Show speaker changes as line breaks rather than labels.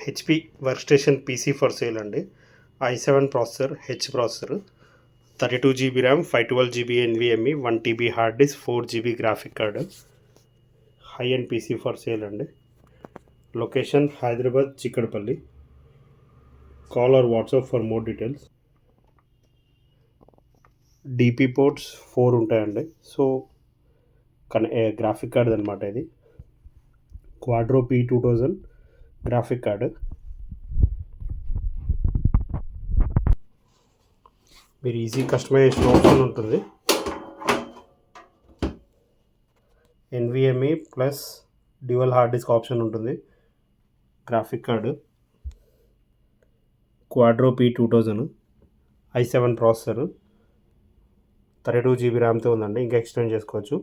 HP work station PC for sale అండి. i7 processor, H processor, 32 GB RAM, 512 GB NVMe, 1 TB hard disk, 4 GB graphic card. High and PC for sale అండి. Location Hyderabad Chikkadpally. Call or WhatsApp for more details. DP ports 4 ఉంటాయండి. So graphic card అనమాట ఇది. Quadro P2000 గ్రాఫిక్ కార్డు. మీరు easy customisation option ఉంటుంది. NVMe plus dual hard disk option ఉంటుంది. Graphic card Quadro P2000, i7 processor, 32 GB ర్యామ్తో ఉందండి. ఇంకా ఎక్స్టెండ్ చేసుకోవచ్చు.